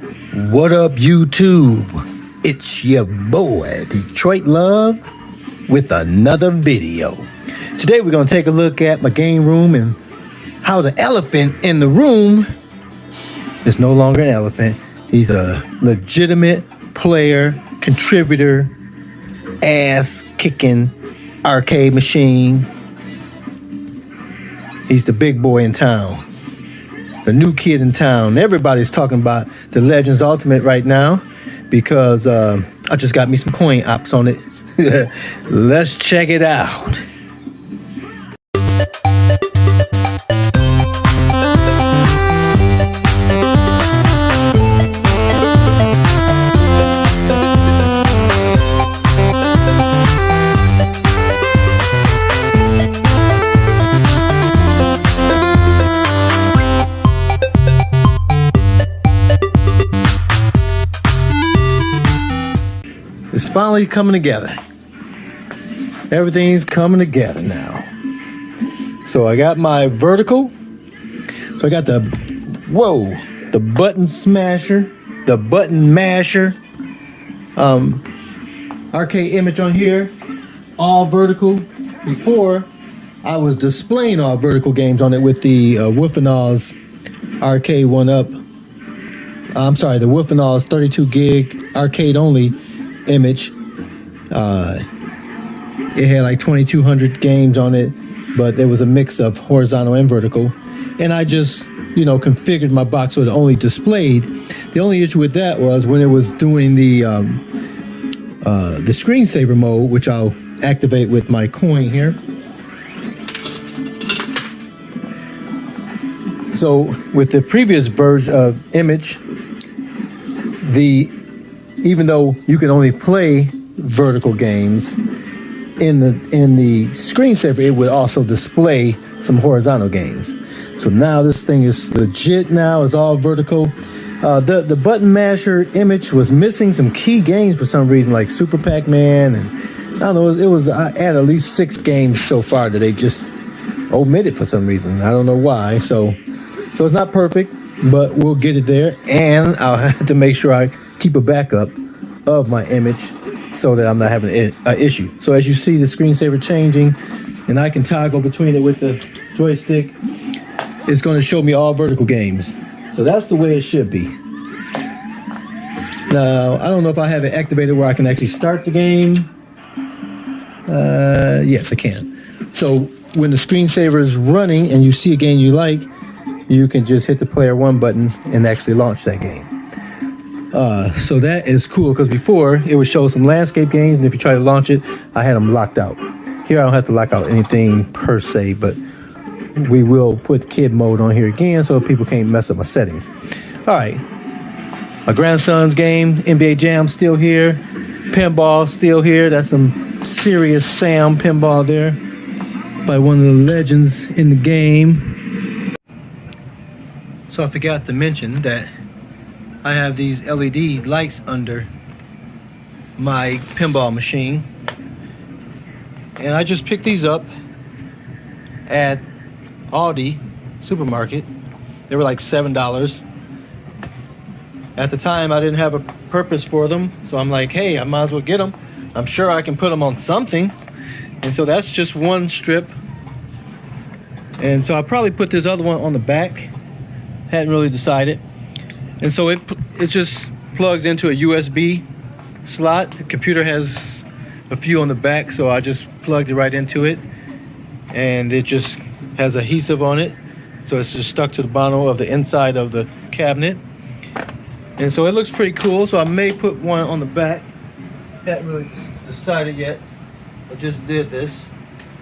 What up, YouTube? It's your boy, Detroit Love, with another video. Today we're going to take a look at my game room and how the elephant in the room is no longer an elephant. He's a legitimate player, contributor, ass-kicking arcade machine. He's the big boy in town. The new kid in town. Everybody's talking about the Legends Ultimate right now because I just got me some CoinOpsX on it. Let's check it out. It's finally coming together. Everything's coming together now. So I got my vertical. So I got the button smasher, the button masher, arcade image on here, all vertical. Before, I was displaying all vertical games on it with the Wolfenall's arcade one up. I'm sorry, the Wolfenall's 32 gig arcade only image. It had like 2,200 games on it, but there was a mix of horizontal and vertical. And I just, configured my box so it only displayed. The only issue with that was when it was doing the screensaver mode, which I'll activate with my coin here. So with the previous version of image, even though you can only play vertical games in the screensaver, it would also display some horizontal games. So now this thing is legit. Now it's all vertical. The button masher image was missing some key games for some reason, like Super Pac-Man, and I don't know. I had at least 6 games so far that they just omitted for some reason. I don't know why. So it's not perfect, but we'll get it there, and I'll have to make sure I keep a backup of my image so that I'm not having an issue. So as you see the screensaver changing, and I can toggle between it with the joystick, it's going to show me all vertical games. So that's the way it should be. Now, I don't know if I have it activated where I can actually start the game. Yes, I can. So when the screensaver is running and you see a game you like, you can just hit the player 1 button and actually launch that game. So that is cool because before it would show some landscape games, and if you try to launch it, I had them locked out. Here I don't have to lock out anything per se, but we will put kid mode on here again so people can't mess up my settings. All right, my grandson's game, NBA Jam, still here. Pinball still here. That's some serious Sam pinball there by one of the legends in the game. So I forgot to mention that I have these LED lights under my pinball machine, and I just picked these up at Aldi supermarket. They were like $7. At the time I didn't have a purpose for them, so I'm like, hey, I might as well get them. I'm sure I can put them on something. And so that's just one strip, and so I probably put this other one on the back. Hadn't really decided. And so it just plugs into a USB slot. The computer has a few on the back, so I just plugged it right into it, and it just has adhesive on it, so it's just stuck to the bottom of the inside of the cabinet. And so it looks pretty cool. So I may put one on the back. Hadn't really decided yet. I just did this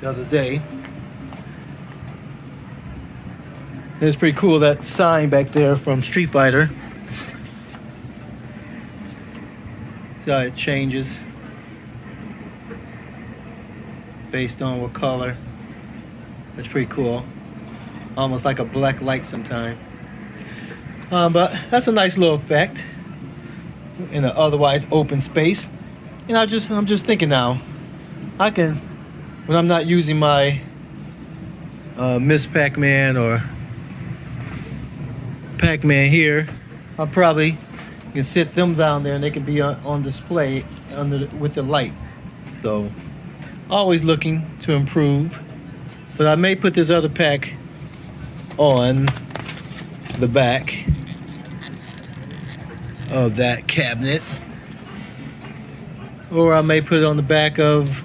the other day. It's pretty cool, that sign back there from Street Fighter. See how it changes based on what color. That's pretty cool. Almost like a black light sometime. But that's a nice little effect in an otherwise open space. And I'm just thinking now, I can, when I'm not using my Miss Pac-Man or Pac-Man here, I'll probably can sit them down there and they can be on display with the light. So always looking to improve. But I may put this other pack on the back of that cabinet, or I may put it on the back of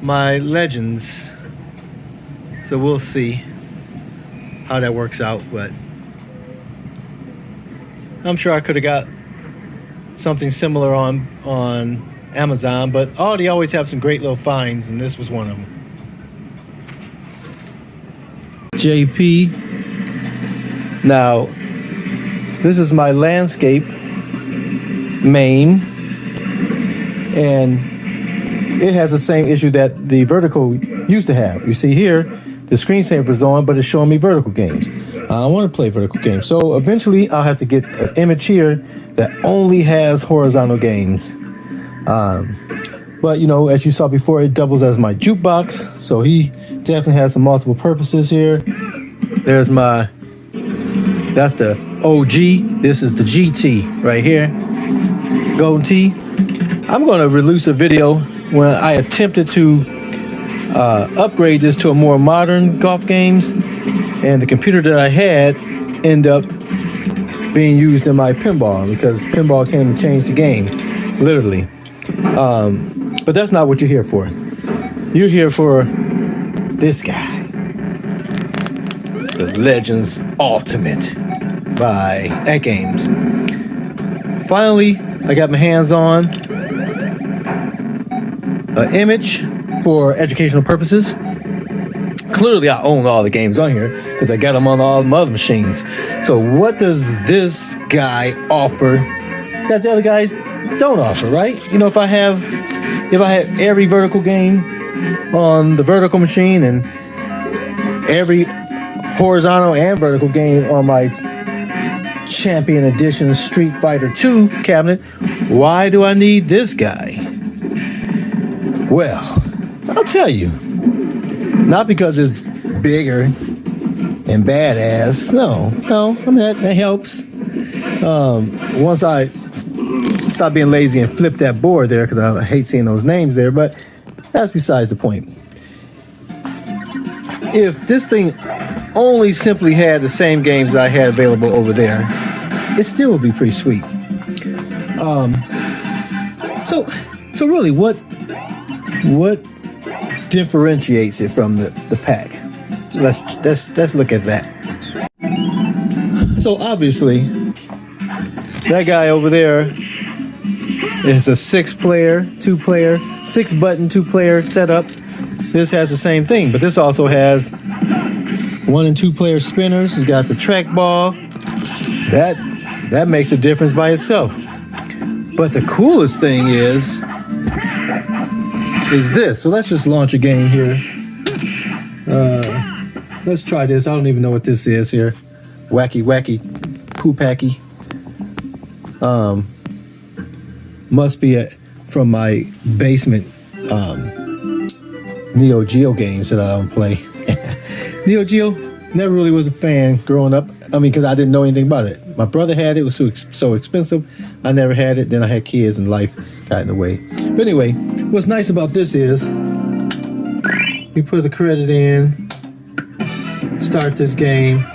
my Legends. So we'll see how that works out, but I'm sure I could have got something similar on Amazon, but they always have some great little finds, and this was one of them. JP. Now, this is my landscape main, and it has the same issue that the vertical used to have. You see here, the screensaver is on, but it's showing me vertical games. I want to play vertical games. So eventually I'll have to get an image here that only has horizontal games. But you know, as you saw before, it doubles as my jukebox. So he definitely has some multiple purposes here. There's that's the OG. This is the GT right here. Golden Tee. I'm going to release a video when I attempted to upgrade this to a more modern golf games, and the computer that I had ended up being used in my pinball because pinball came and changed the game, literally. But that's not what you're here for. You're here for this guy, the Legends Ultimate by AtGames. Finally, I got my hands on an image for educational purposes. Clearly, I own all the games on here because I got them on all my other machines. So what does this guy offer that the other guys don't offer, right? You know, if I had every vertical game on the vertical machine and every horizontal and vertical game on my Champion Edition Street Fighter 2 cabinet, why do I need this guy? Well, I'll tell you. Not because it's bigger and badass. No. I mean, that helps. Once I stop being lazy and flip that board there, because I hate seeing those names there, but that's besides the point. If this thing only simply had the same games that I had available over there, it still would be pretty sweet. So really, what differentiates it from the pack? Let's look at that. So obviously, that guy over there is a 6-player, 2-player, 6-button 2-player setup. This has the same thing, but this also has 1 and 2-player spinners. It's got the trackball. That makes a difference by itself. But the coolest thing is this. So let's just launch a game here. Let's try this. I don't even know what this is here. Wacky poo-packy. Must be from my basement Neo Geo games that I don't play. Neo Geo, never really was a fan growing up. I mean, because I didn't know anything about it. My brother had it. It was so expensive. I never had it. Then I had kids and life got in the way. But anyway, what's nice about this is we put the credit in, start this game.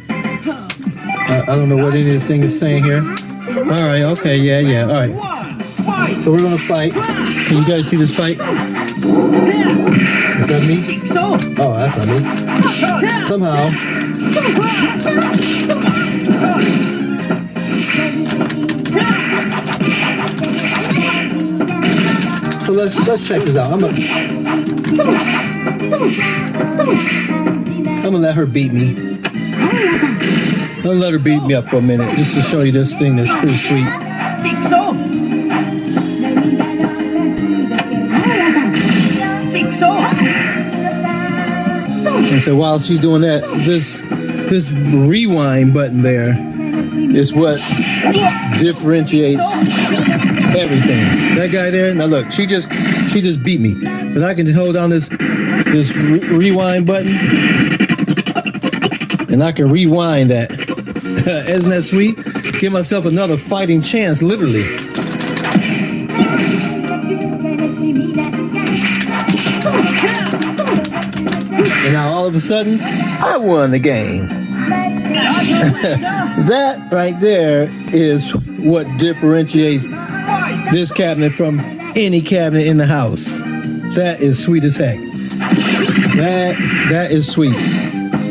I don't know what any of this thing is saying here. All right, okay, yeah, all right. So we're gonna fight. Can you guys see this fight? Is that me? Oh, that's not me. Somehow. So let's check this out. I'm gonna let her beat me. I'll let her beat me up for a minute just to show you this thing that's pretty sweet. And so while she's doing that, this rewind button there is what differentiates everything. That guy there, now look, she just beat me, but I can hold down this rewind button, and I can rewind that. Isn't that sweet? give myself another fighting chance, literally. And now all of a sudden, I won the game. That right there is what differentiates this cabinet from any cabinet in the house. That is sweet as heck. That is sweet.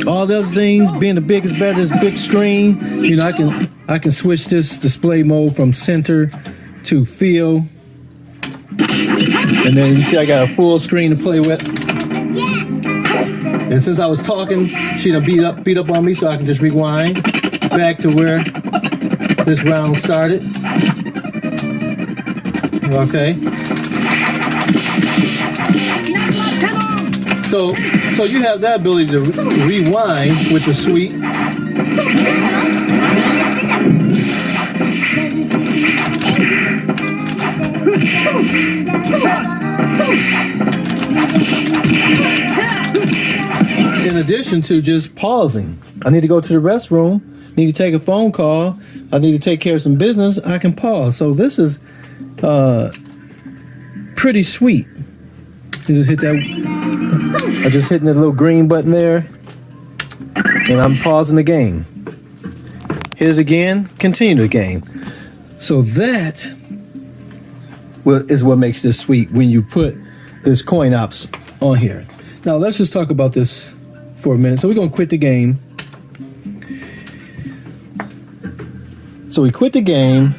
All the other things, being the biggest, better, big screen. You know, I can switch this display mode from center to field. And then you see I got a full screen to play with. And since I was talking, she done beat up on me, so I can just rewind back to where this round started. Okay. So you have that ability to rewind, which is sweet. In addition to just pausing. I need to go to the restroom, need to take a phone call, I need to take care of some business, I can pause. So this is pretty sweet. You just hit that, I just hitting the little green button there, and I'm pausing the game. Hit it again, continue the game. So that is what makes this sweet when you put this CoinOps on here. Now let's just talk about this for a minute. So we're gonna quit the game. So we quit the game.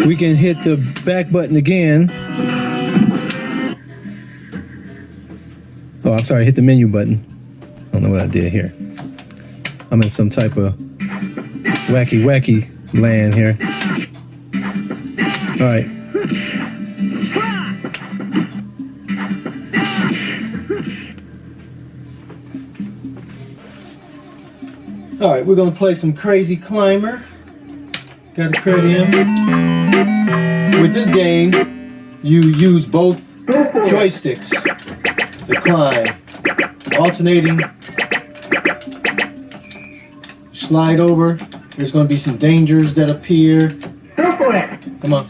We can hit the back button again. Oh, I'm sorry, hit the menu button. I don't know what I did here. I'm in some type of wacky land here. All right. All right, we're gonna play some Crazy Climber. Got a credit in. With this game, you use both joysticks to climb, alternating. Slide over. There's going to be some dangers that appear. Go for it. Come on.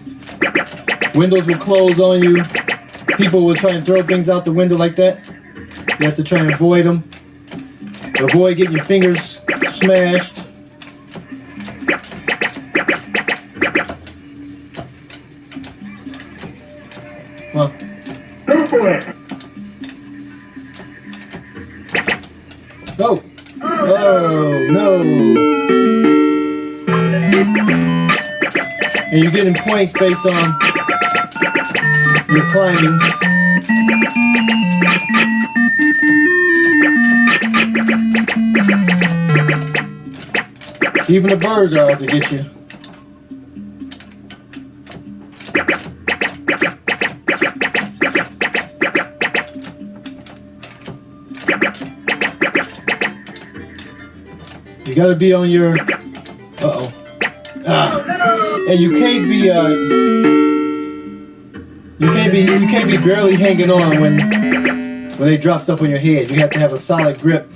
Windows will close on you. People will try and throw things out the window like that. You have to try and avoid them. Avoid getting your fingers smashed. Come on. Go for it. Go. Oh, no. And you're getting points based on your climbing. Even the birds are out to get you. You gotta be on your, and you can't be barely hanging on when they drop stuff on your head. You have to have a solid grip.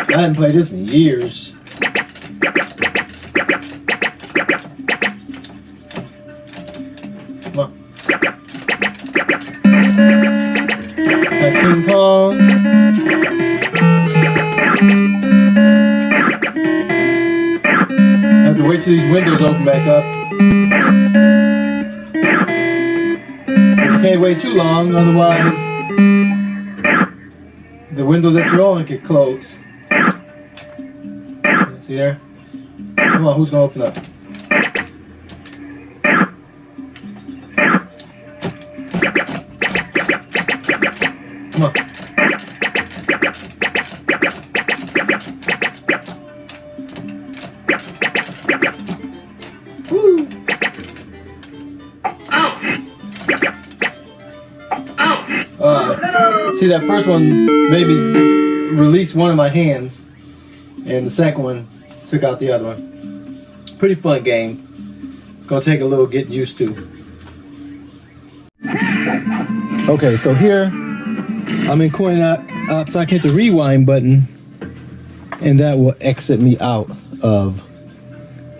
I haven't played this in years. Come on. King Kong. I have to wait till these windows open back up. But you can't wait too long, otherwise the window that you're on could close. See there? Come on, who's gonna open up? Come on. Woo! See, that first one made me release one of my hands, and the second one took out the other one. Pretty fun game. It's gonna take a little getting used to. Okay, so here I'm in CoinOpsX. I can hit the rewind button, and that will exit me out of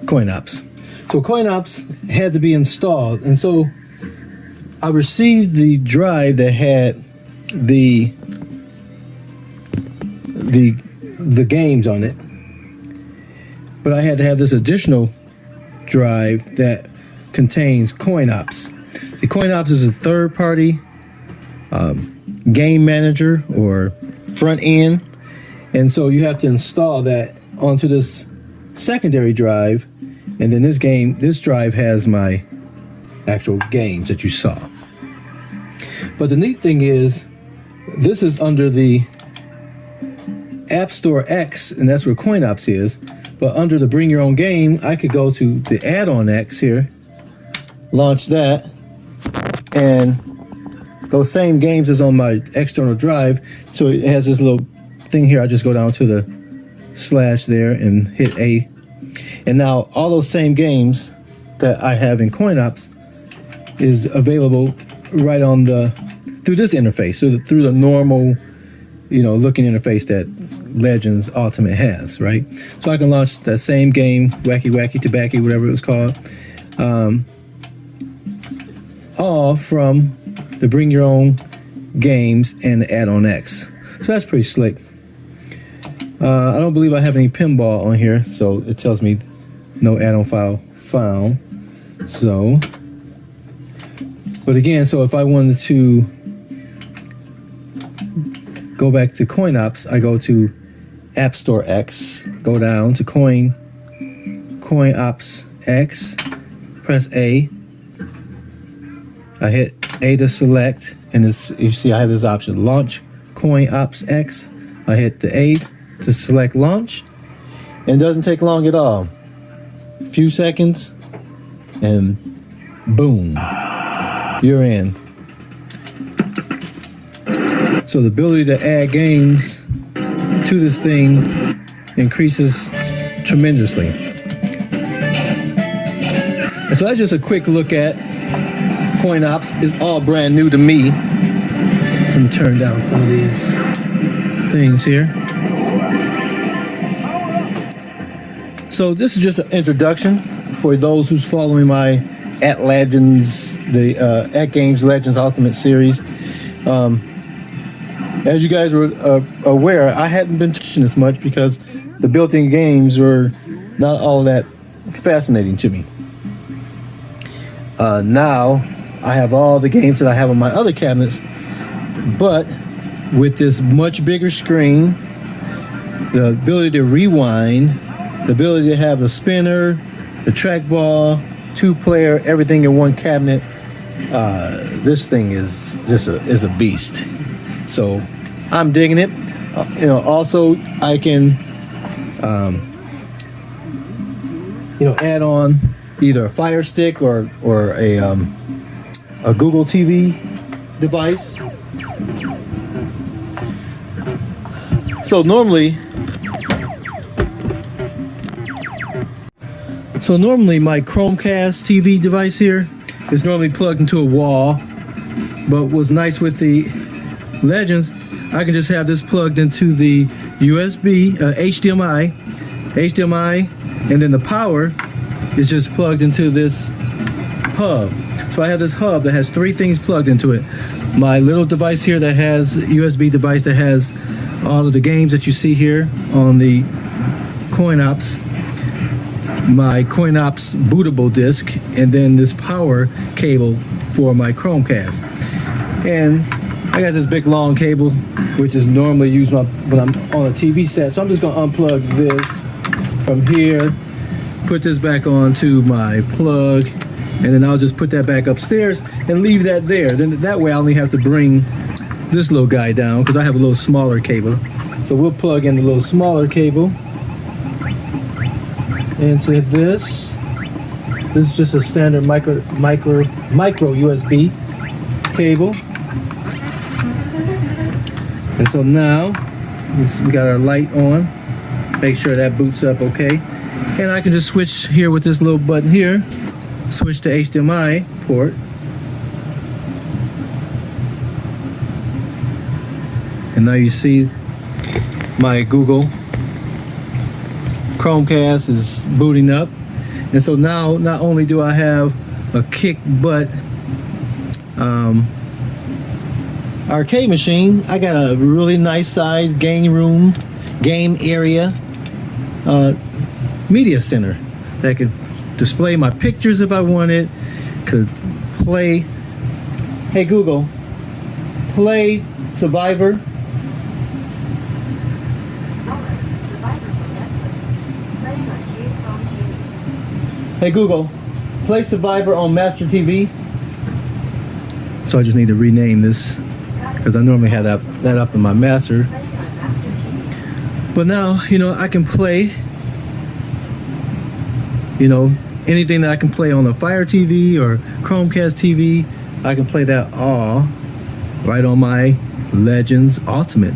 CoinOps. So CoinOps had to be installed, and so I received the drive that had the games on it, but I had to have this additional drive that contains CoinOps. The CoinOps is a third-party game manager or front end, and so you have to install that onto this secondary drive, and then this drive has my actual games that you saw. But the neat thing is, this is under the App Store X, and that's where CoinOps is. But under the Bring Your Own Game, I could go to the add-on X here, launch that, and those same games is on my external drive. So it has this little thing here. I just go down to the slash there and hit A. And now all those same games that I have in CoinOps is available right on through this interface, so through the normal, looking interface that Legends Ultimate has, right? So I can launch that same game, Wacky Wacky Tobacco, whatever it was called, all from the Bring Your Own Games and the Add-on X. So that's pretty slick. I don't believe I have any pinball on here, so it tells me no add-on file found. So, but again, so if I wanted to go back to CoinOps, I go to App Store X, go down to CoinOpsX, press A. I hit A to select, and you see I have this option, launch CoinOpsX. I hit the A to select launch, and it doesn't take long at all. A few seconds, and boom, you're in. So the ability to add games to this thing increases tremendously. And so that's just a quick look at CoinOps. It's all brand new to me. Let me turn down some of these things here. So this is just an introduction for those who's following my AtGames Legends Ultimate series. As you guys were aware, I hadn't been touching this much because the built-in games were not all that fascinating to me. Now I have all the games that I have on my other cabinets, but with this much bigger screen, the ability to rewind, the ability to have the spinner, the trackball, 2-player, everything in one cabinet, this thing is just a beast. So I'm digging it. Also I can, add on either a Fire Stick or a Google TV device. So normally my Chromecast TV device here is normally plugged into a wall, but what's nice with the Legends, I can just have this plugged into the USB, HDMI, and then the power is just plugged into this hub. So I have this hub that has 3 things plugged into it. My little device here that has USB device that has all of the games that you see here on the CoinOps, my CoinOps bootable disc, and then this power cable for my Chromecast. And I got this big long cable, which is normally used when I'm on a TV set. So I'm just gonna unplug this from here, put this back onto my plug, and then I'll just put that back upstairs and leave that there. Then that way I only have to bring this little guy down because I have a little smaller cable. So we'll plug in the little smaller cable into this. This is just a standard micro USB cable. And so now we got our light on. Make sure that boots up okay. And I can just switch here with this little button here. Switch to HDMI port. And now you see my Google Chromecast is booting up. And so now not only do I have a kick butt arcade machine, I got a really nice size game area, media center that could display my pictures if I wanted, could play, hey Google, play Survivor. Hey Google, play Survivor on Master TV. So I just need to rename this because I normally have that up in my master. But now, you know, I can play, you know, anything that I can play on a Fire TV or Chromecast TV, I can play that all right on my Legends Ultimate.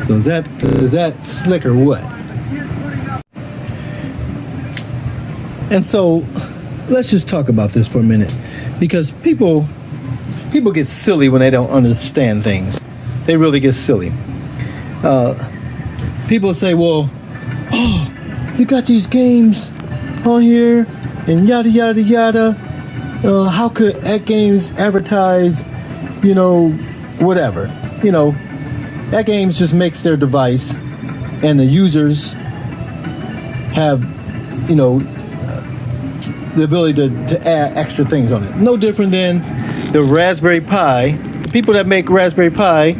So is that slick or what? And so let's just talk about this for a minute, because people get silly when they don't understand things. They really get silly. People say, well, oh, you got these games on here and yada yada yada. How could AtGames advertise, you know, whatever? You know, AtGames just makes their device, and the users have, you know, the ability to add extra things on it. No different than the Raspberry Pi. The people that make Raspberry Pi,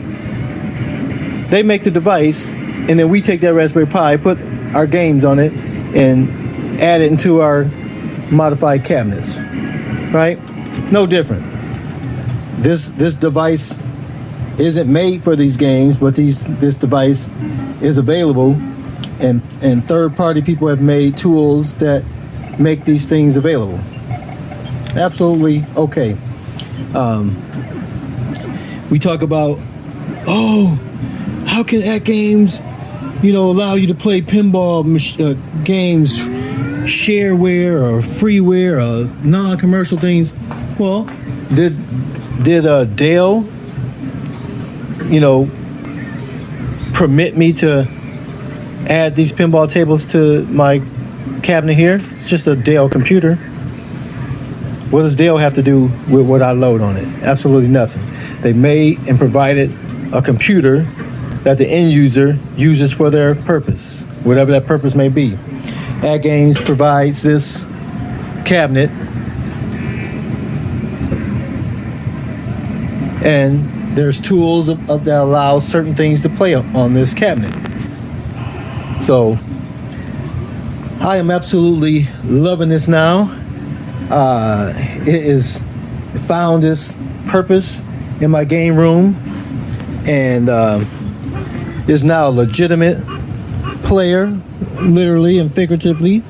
they make the device, and then we take that Raspberry Pi, put our games on it, and add it into our modified cabinets, right? No different. This device isn't made for these games, but this device is available, and third-party people have made tools that make these things available. Absolutely okay. We talk about, oh, how can AtGames, you know, allow you to play pinball games, shareware or freeware or non-commercial things? Well, did Dell, you know, permit me to add these pinball tables to my cabinet here? It's just a Dell computer. What does Dell have to do with what I load on it? Absolutely nothing. They made and provided a computer that the end user uses for their purpose, whatever that purpose may be. AtGames provides this cabinet, and there's tools that allow certain things to play on this cabinet. So I am absolutely loving this now. It is found its purpose in my game room, and is now a legitimate player, literally and figuratively.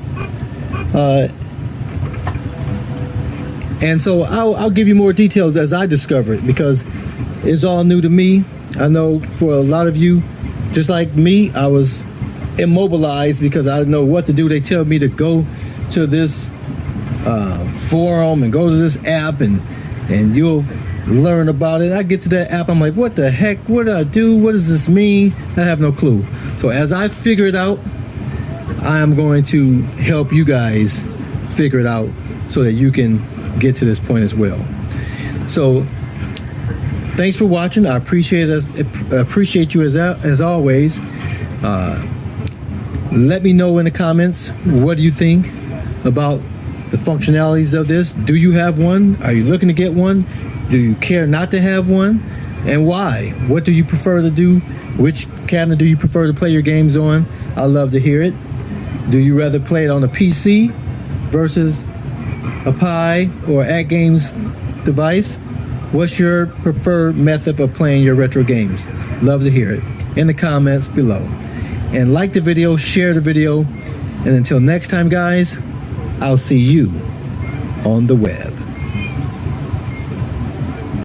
And so I'll give you more details as I discover it, because it's all new to me. I know for a lot of you, just like me, I was immobilized because I didn't know what to do. They tell me to go to this forum and go to this app, and you'll learn about it. I get to that app, I'm like, what the heck? What do I do? What does this mean? I have no clue. So as I figure it out, I am going to help you guys figure it out so that you can get to this point as well. So thanks for watching. I appreciate you as always. Let me know in the comments, what do you think about the functionalities of this? Do you have one? Are you looking to get one? Do you care not to have one? And why? What do you prefer to do? Which cabinet do you prefer to play your games on? I'd love to hear it. Do you rather play it on a PC versus a Pi or AtGames device? What's your preferred method of playing your retro games? Love to hear it in the comments below. And like the video, share the video, and until next time, guys, I'll see you on the web.